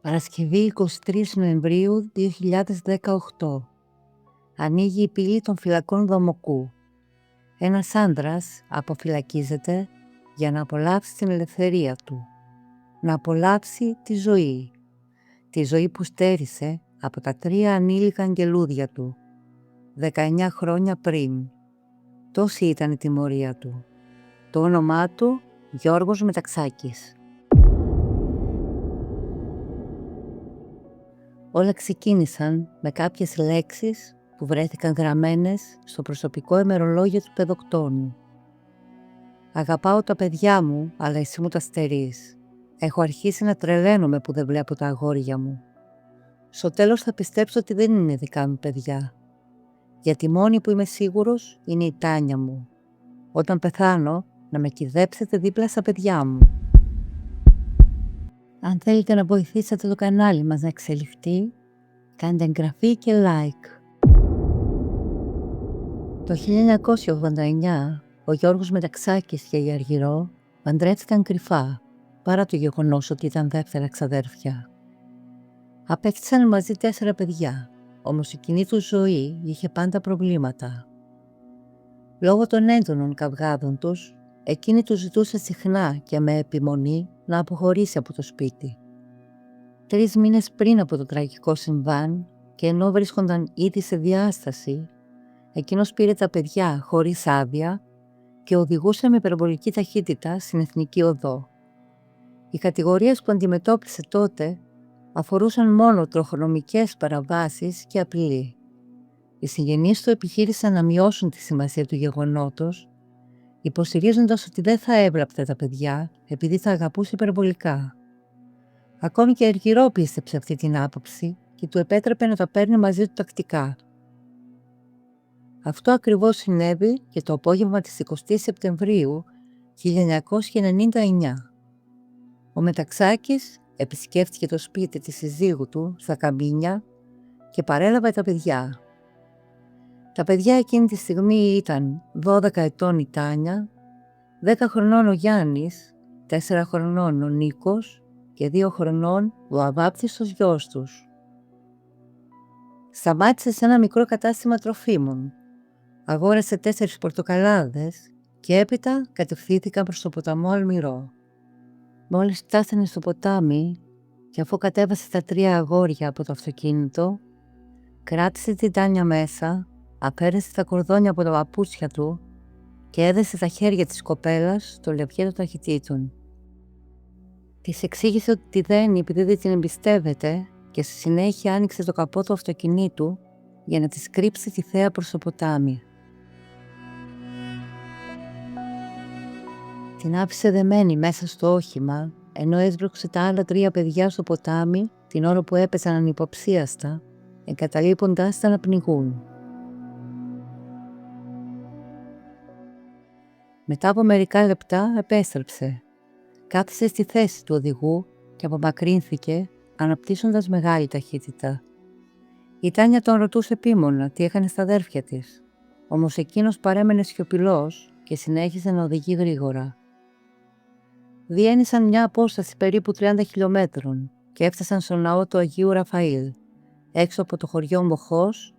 Παρασκευή 23 Νοεμβρίου 2018. Ανοίγει η πύλη των φυλακών Δομοκού. Ένας άντρας αποφυλακίζεται για να απολαύσει την ελευθερία του. Να απολαύσει τη ζωή. Τη ζωή που στέρισε από τα 3 ανήλικα αγγελούδια του, 19 χρόνια πριν. Τόση ήταν η τιμωρία του. Το όνομά του Γιώργος Μεταξάκης. Όλα ξεκίνησαν με κάποιες λέξεις που βρέθηκαν γραμμένες στο προσωπικό ημερολόγιο του παιδοκτόνου. «Αγαπάω τα παιδιά μου, αλλά εσύ μου τα στερείς. Έχω αρχίσει να τρελαίνομαι που δεν βλέπω τα αγόρια μου. Στο τέλος θα πιστέψω ότι δεν είναι δικά μου παιδιά. Γιατί μόνη που είμαι σίγουρος είναι η Τάνια μου. Όταν πεθάνω, να με κυδέψετε δίπλα στα παιδιά μου». Αν θέλετε να βοηθήσετε το κανάλι μας να εξελιχθεί, κάντε εγγραφή και like. Το 1989, ο Γιώργος Μεταξάκης και η Αργυρό παντρεύτηκαν κρυφά, παρά το γεγονός ότι ήταν δεύτερα ξαδέρφια. Απέκτησαν μαζί 4 παιδιά, όμως η κοινή τους ζωή είχε πάντα προβλήματα. Λόγω των έντονων καυγάδων τους, εκείνη τους ζητούσε συχνά και με επιμονή να αποχωρήσει από το σπίτι. 3 μήνες πριν από το τραγικό συμβάν και ενώ βρίσκονταν ήδη σε διάσταση, εκείνος πήρε τα παιδιά χωρίς άδεια και οδηγούσε με υπερβολική ταχύτητα στην Εθνική Οδό. Οι κατηγορίες που αντιμετώπισε τότε αφορούσαν μόνο τροχονομικές παραβάσεις και απειλή. Οι συγγενείς του επιχείρησαν να μειώσουν τη σημασία του γεγονότος, υποστηρίζοντας ότι δεν θα έβλαπτε τα παιδιά επειδή θα αγαπούσε υπερβολικά. Ακόμη και η Αργυρό πίστεψε αυτή την άποψη και του επέτρεπε να τα παίρνει μαζί του τακτικά. Αυτό ακριβώς συνέβη και το απόγευμα της 20 Σεπτεμβρίου 1999. Ο Μεταξάκης επισκέφτηκε το σπίτι της συζύγου του στα Καμίνια και παρέλαβε τα παιδιά. Τα παιδιά εκείνη τη στιγμή ήταν 12 ετών η Τάνια, 10 χρονών ο Γιάννης, 4 χρονών ο Νίκος και 2 χρονών ο αβάπτιστος γιος τους. Σταμάτησε σε ένα μικρό κατάστημα τροφίμων. Αγόρασε 4 πορτοκαλάδες και έπειτα κατευθύνθηκαν προς το ποταμό Αλμυρό. Μόλις φτάσανε στο ποτάμι και αφού κατέβασε τα 3 αγόρια από το αυτοκίνητο, κράτησε την Τάνια μέσα, αφαίρεσε τα κορδόνια από τα παπούτσια του και έδεσε τα χέρια της κοπέλας στο λευγέ των ταχυτήτων. Της εξήγησε ότι τη δένει επειδή δεν την εμπιστεύεται και στη συνέχεια άνοιξε το καπό του αυτοκινήτου για να της κρύψει τη θέα προς το ποτάμι. Την άφησε δεμένη μέσα στο όχημα, ενώ έσπρωξε τα άλλα 3 παιδιά στο ποτάμι την ώρα που έπεσαν ανυποψίαστα, εγκαταλείποντάς τα να πνιγούν. Μετά από μερικά λεπτά επέστρεψε. Κάθισε στη θέση του οδηγού και απομακρύνθηκε, αναπτύσσοντας μεγάλη ταχύτητα. Η Τάνια τον ρωτούσε επίμονα τι έκανε στα αδέρφια της, όμως εκείνος παρέμενε σιωπηλός και συνέχισε να οδηγεί γρήγορα. Διένυσαν μια απόσταση περίπου 30 χιλιόμετρων και έφτασαν στο ναό του Αγίου Ραφαήλ, έξω από το χωριό Μοχός,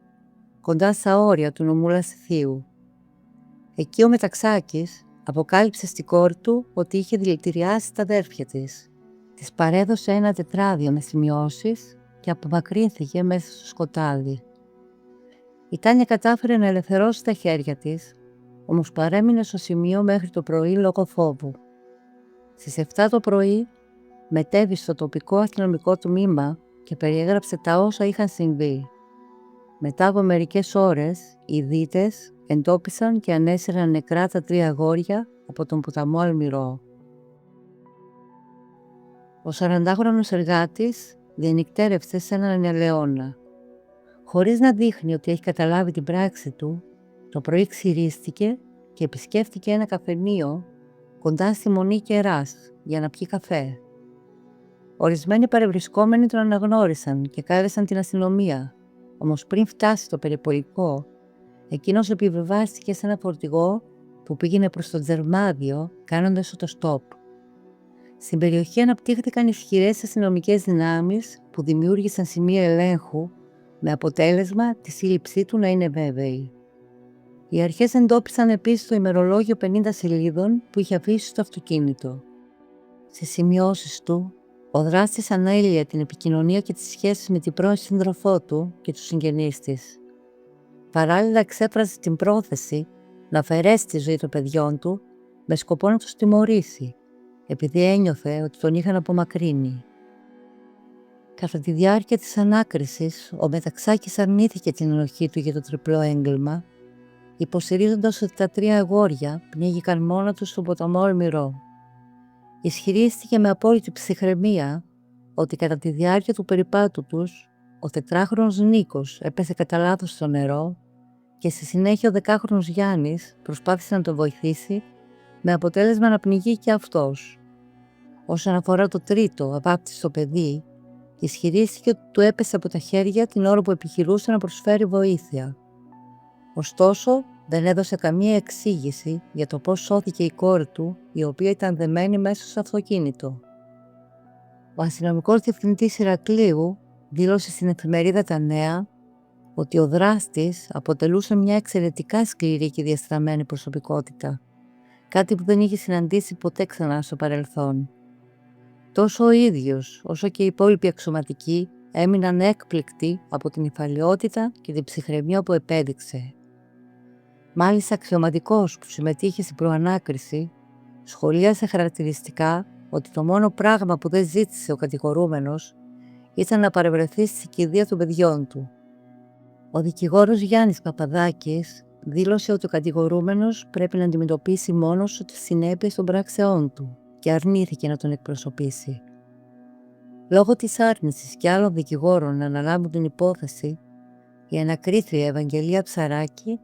κοντά στα όρια του νομού Λασιθίου. Εκεί ο Μεταξάκης αποκάλυψε στην κόρη του ότι είχε δηλητηριάσει τα αδέρφια της. Της παρέδωσε ένα τετράδιο με σημειώσεις και απομακρύνθηκε μέσα στο σκοτάδι. Η Τάνια κατάφερε να ελευθερώσει τα χέρια της, όμως παρέμεινε στο σημείο μέχρι το πρωί λόγω φόβου. Στις 7 το πρωί μετέβη στο τοπικό αστυνομικό τμήμα και περιέγραψε τα όσα είχαν συμβεί. Μετά από μερικές ώρες, οι δίτες εντόπισαν και ανέσυραν νεκρά τα 3 αγόρια από τον ποταμό Αλμυρό. Ο 40χρονος εργάτης διενυκτέρευσε σε έναν ελαιώνα. Χωρίς να δείχνει ότι έχει καταλάβει την πράξη του, το πρωί ξυρίστηκε και επισκέφτηκε ένα καφενείο κοντά στη Μονή Κεράς για να πιει καφέ. Ορισμένοι παρευρισκόμενοι τον αναγνώρισαν και κάλεσαν την αστυνομία, όμως πριν φτάσει στο περιπολικό, εκείνος επιβιβάστηκε σε ένα φορτηγό που πήγαινε προς το Τζερμάδιο κάνοντας το στόπ. Στην περιοχή αναπτύχθηκαν ισχυρές αστυνομικές δυνάμεις που δημιούργησαν σημεία ελέγχου με αποτέλεσμα τη σύλληψή του να είναι βέβαιη. Οι αρχές εντόπισαν επίσης το ημερολόγιο 50 σελίδων που είχε αφήσει στο αυτοκίνητο. Στις σημειώσεις του, ο δράστης ανέλυε την επικοινωνία και τις σχέσεις με την πρώην σύντροφό του και τους συγγενείς της. Παράλληλα εξέφρασε την πρόθεση να αφαιρέσει τη ζωή των παιδιών του με σκοπό να τους τιμωρήσει, επειδή ένιωθε ότι τον είχαν απομακρύνει. Κατά τη διάρκεια της ανάκρισης, ο Μεταξάκης αρνήθηκε την ενοχή του για το τριπλό έγκλημα, υποστηρίζοντας ότι τα 3 αγόρια πνίγηκαν μόνα τους στον ποταμό Αλμυρό. Ισχυρίστηκε με απόλυτη ψυχραιμία ότι κατά τη διάρκεια του περιπάτου τους, ο 4χρονος Νίκος έπεσε κατά λάθος στο νερό και στη συνέχεια ο 10χρονος Γιάννης προσπάθησε να τον βοηθήσει με αποτέλεσμα να πνιγεί και αυτός. Όσον αφορά το τρίτο αβάπτιστο παιδί, ισχυρίστηκε ότι του έπεσε από τα χέρια την ώρα που επιχειρούσε να προσφέρει βοήθεια. Ωστόσο, δεν έδωσε καμία εξήγηση για το πώς σώθηκε η κόρη του, η οποία ήταν δεμένη μέσα στο αυτοκίνητο. Ο αστυνομικός διευθυντής Ηρακλείου δήλωσε στην εφημερίδα Τα Νέα ότι ο δράστης αποτελούσε μια εξαιρετικά σκληρή και διαστραμμένη προσωπικότητα, κάτι που δεν είχε συναντήσει ποτέ ξανά στο παρελθόν. Τόσο ο ίδιος, όσο και οι υπόλοιποι αξιωματικοί έμειναν έκπληκτοι από την υφαλιότητα και την ψυχραιμία που επέδειξε. Μάλιστα, αξιωματικός που συμμετείχε στην προανάκριση σχολίασε χαρακτηριστικά ότι το μόνο πράγμα που δεν ζήτησε ο κατηγορούμενος ήταν να παρευρεθεί στη κηδεία των παιδιών του. Ο δικηγόρος Γιάννης Παπαδάκης δήλωσε ότι ο κατηγορούμενος πρέπει να αντιμετωπίσει μόνος τις συνέπειες των πράξεών του και αρνήθηκε να τον εκπροσωπήσει. Λόγω της άρνησης και άλλων δικηγόρων να αναλάβουν την υπόθεση, η ανακρίτρια Ευαγγελία Ψαράκη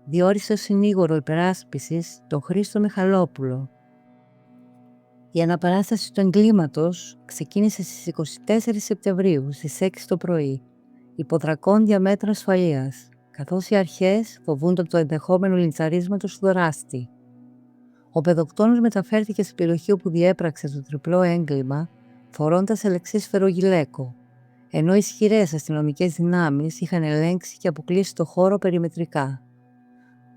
διόρισε ως συνήγορο υπεράσπισης τον Χρήστο Μιχαλόπουλο. Η αναπαράσταση του εγκλήματος ξεκίνησε στις 24 Σεπτεμβρίου στις 6 το πρωί, υπό δρακόντια μέτρα ασφαλείας, καθώς οι αρχές φοβούνταν το ενδεχόμενο λιντσαρίσματος του δράστη. Ο παιδοκτόνος μεταφέρθηκε στην περιοχή όπου διέπραξε το τριπλό έγκλημα, φορώντας ελεξίσφαιρο γυλαίκο, ενώ ισχυρές αστυνομικές δυνάμεις είχαν ελέγξει και αποκλείσει το χώρο περιμετρικά.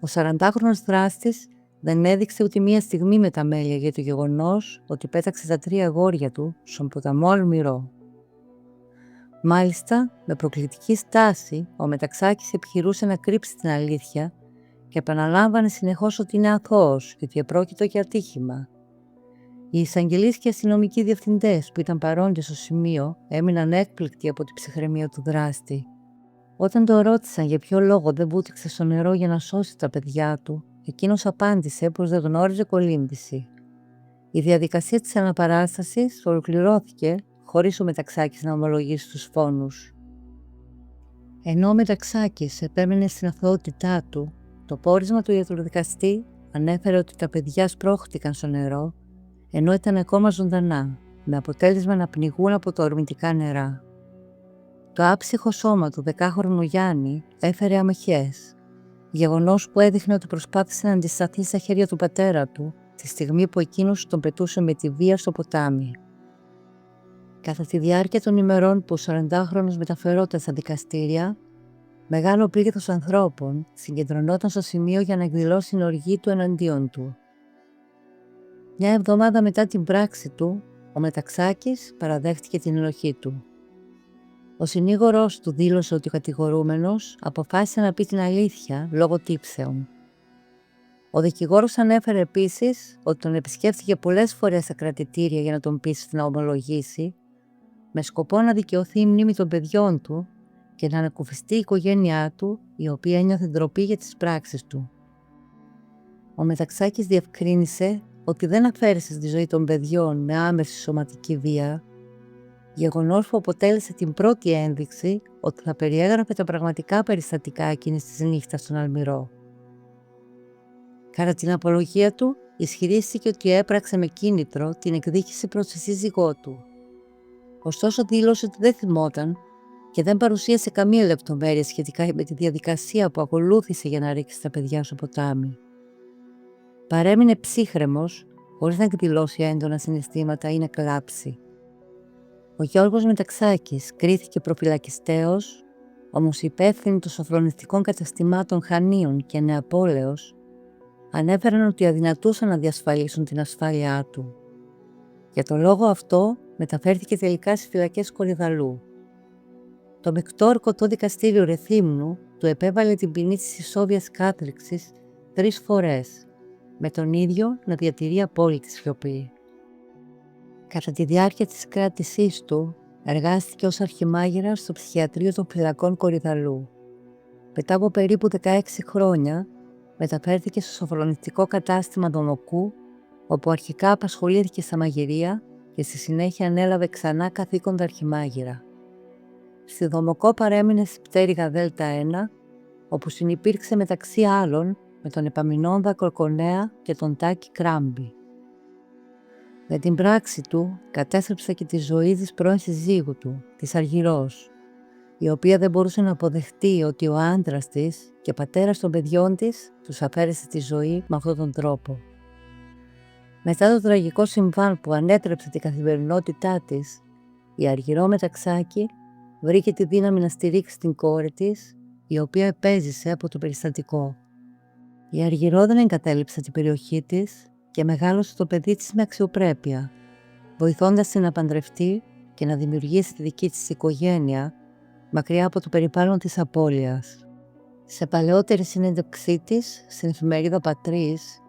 Ο 40χρονος δράστης δεν έδειξε ούτε μία στιγμή μεταμέλεια για το γεγονός ότι πέταξε τα 3 αγόρια του στον ποταμό Αλμυρό. Μάλιστα, με προκλητική στάση, ο Μεταξάκης επιχειρούσε να κρύψει την αλήθεια και επαναλάμβανε συνεχώς ότι είναι αθώος και ότι επρόκειτο για ατύχημα. Οι εισαγγελείς και αστυνομικοί διευθυντές που ήταν παρόντες στο σημείο έμειναν έκπληκτοι από την ψυχραιμία του δράστη. Όταν το ρώτησαν για ποιο λόγο δεν βούτυξε στο νερό για να σώσει τα παιδιά του, εκείνος απάντησε πως δεν γνώριζε κολύμβηση. Η διαδικασία της αναπαράστασης ολοκληρώθηκε χωρίς ο Μεταξάκης να ομολογήσει τους φόνους. Ενώ ο Μεταξάκης επέμενε στην αθωότητά του, το πόρισμα του ιατροδικαστή ανέφερε ότι τα παιδιά σπρώχτηκαν στο νερό, ενώ ήταν ακόμα ζωντανά, με αποτέλεσμα να πνιγούν από τα ορμητικά νερά. Το άψυχο σώμα του 10χρονου Γιάννη έφερε αμαχές, γεγονός που έδειχνε ότι προσπάθησε να αντισταθεί στα χέρια του πατέρα του τη στιγμή που εκείνος τον πετούσε με τη βία στο ποτάμι. Κατά τη διάρκεια των ημερών που ο 40χρονος μεταφερόταν στα δικαστήρια, μεγάλο πλήθος ανθρώπων συγκεντρωνόταν στο σημείο για να εκδηλώσει την οργή του εναντίον του. Μια εβδομάδα μετά την πράξη του, ο Μεταξάκης παραδέχτηκε την ενοχή του. Ο συνήγορος του δήλωσε ότι ο κατηγορούμενος αποφάσισε να πει την αλήθεια λόγω τύψεων. Ο δικηγόρος ανέφερε επίσης ότι τον επισκέφθηκε πολλές φορές στα κρατητήρια για να τον πείσει να ομολογήσει, με σκοπό να δικαιωθεί η μνήμη των παιδιών του και να ανακουφιστεί η οικογένειά του, η οποία ένιωθε ντροπή για τις πράξεις του. Ο Μεταξάκης διευκρίνησε ότι δεν αφαίρεσε στη ζωή των παιδιών με άμεση σωματική βία, γεγονός που αποτέλεσε την πρώτη ένδειξη ότι θα περιέγραφε τα πραγματικά περιστατικά εκείνης της νύχτας στον Αλμυρό. Κατά την απολογία του, ισχυρίστηκε ότι έπραξε με κίνητρο την εκδίκηση προς τη σύζυγό του. Ωστόσο, δήλωσε ότι δεν θυμόταν και δεν παρουσίασε καμία λεπτομέρεια σχετικά με τη διαδικασία που ακολούθησε για να ρίξει τα παιδιά στο ποτάμι. Παρέμεινε ψύχρεμος, χωρίς να εκδηλώσει έντονα συναισθήματα ή να κλάψει. Ο Γιώργος Μεταξάκης κρίθηκε προφυλακιστέος, όμως οι υπεύθυνοι των σοφρονιστικών καταστημάτων Χανίων και Νεαπόλεως ανέφεραν ότι αδυνατούσαν να διασφαλίσουν την ασφάλειά του. Για τον λόγο αυτό μεταφέρθηκε τελικά στις φυλακές Κορυδαλλού. Το μεικτό ορκωτό δικαστήριο Ρεθύμνου του επέβαλε την ποινή της ισόβιας κάθριξης 3 φορές, με τον ίδιο να διατηρεί απόλυτη σιωπή. Κατά τη διάρκεια της κράτησής του, εργάστηκε ως αρχιμάγειρας στο ψυχιατρίο των φυλακών Κορυδαλλού. Μετά από περίπου 16 χρόνια, μεταφέρθηκε στο σοφρονιστικό κατάστημα Δομοκού, όπου αρχικά απασχολήθηκε στα μαγειρία και στη συνέχεια ανέλαβε ξανά καθήκοντα αρχιμάγειρα. Στη Δομοκό παρέμεινε στη πτέρυγα Δέλτα 1, όπου συνυπήρξε μεταξύ άλλων με τον Επαμεινώνδα Κορκονέα και τον Τάκη Κράμπη. Με την πράξη του κατέστρεψε και τη ζωή της πρώην συζύγου του, της Αργυρός, η οποία δεν μπορούσε να αποδεχτεί ότι ο άντρας της και πατέρας των παιδιών της τους αφαίρεσε τη ζωή με αυτόν τον τρόπο. Μετά το τραγικό συμβάν που ανέτρεψε την καθημερινότητά της, η Αργυρό Μεταξάκη βρήκε τη δύναμη να στηρίξει την κόρη της, η οποία επέζησε από το περιστατικό. Η Αργυρό δεν εγκατέλειψε την περιοχή της και μεγάλωσε το παιδί της με αξιοπρέπεια, βοηθώντας την να παντρευτεί και να δημιουργήσει τη δική της οικογένεια, μακριά από το περιβάλλον της απώλειας. Σε παλαιότερη συνέντευξή της στην εφημερίδα Πατρίς,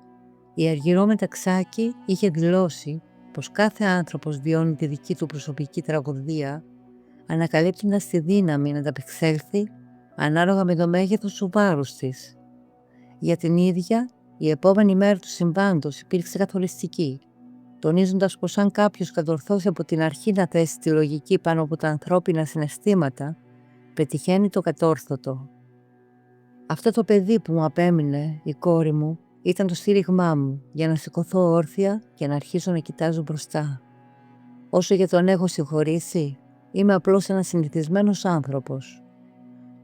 η Αργυρό Μεταξάκη είχε δηλώσει πως κάθε άνθρωπος βιώνει τη δική του προσωπική τραγωδία, ανακαλύπτοντας τη δύναμη να ανταπεξέλθει ανάλογα με το μέγεθος του βάρους της. Για την ίδια, η επόμενη μέρα του συμβάντος υπήρξε καθοριστική, τονίζοντας πως αν κάποιος κατορθώσει από την αρχή να θέσει τη λογική πάνω από τα ανθρώπινα συναισθήματα, πετυχαίνει το κατόρθωτο. Αυτό το παιδί που μου απέμεινε, η κόρη μου, ήταν το στήριγμά μου για να σηκωθώ όρθια και να αρχίσω να κοιτάζω μπροστά. Όσο για τον έχω συγχωρήσει, είμαι απλώς ένας συνηθισμένος άνθρωπος.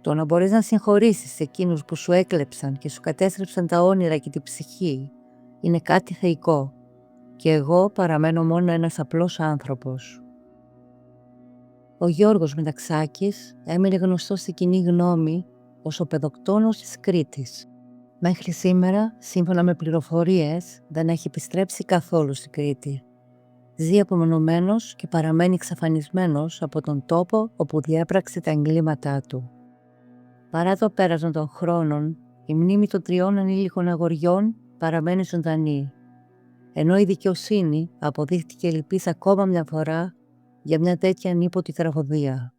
Το να μπορείς να συγχωρήσεις εκείνους που σου έκλεψαν και σου κατέστρεψαν τα όνειρα και την ψυχή είναι κάτι θεϊκό και εγώ παραμένω μόνο ένας απλός άνθρωπος. Ο Γιώργος Μεταξάκης έμεινε γνωστός στη κοινή γνώμη ως ο παιδοκτόνος της Κρήτης. Μέχρι σήμερα, σύμφωνα με πληροφορίες, δεν έχει επιστρέψει καθόλου στη Κρήτη. Ζει απομονωμένος και παραμένει εξαφανισμένος από τον τόπο όπου διέπραξε τα εγκλήματά του. Παρά το πέρασμα των χρόνων, η μνήμη των 3 ανήλικων αγοριών παραμένει ζωντανή, ενώ η δικαιοσύνη αποδείχτηκε λυπής ακόμα μια φορά για μια τέτοια ανίποτη τραγωδία.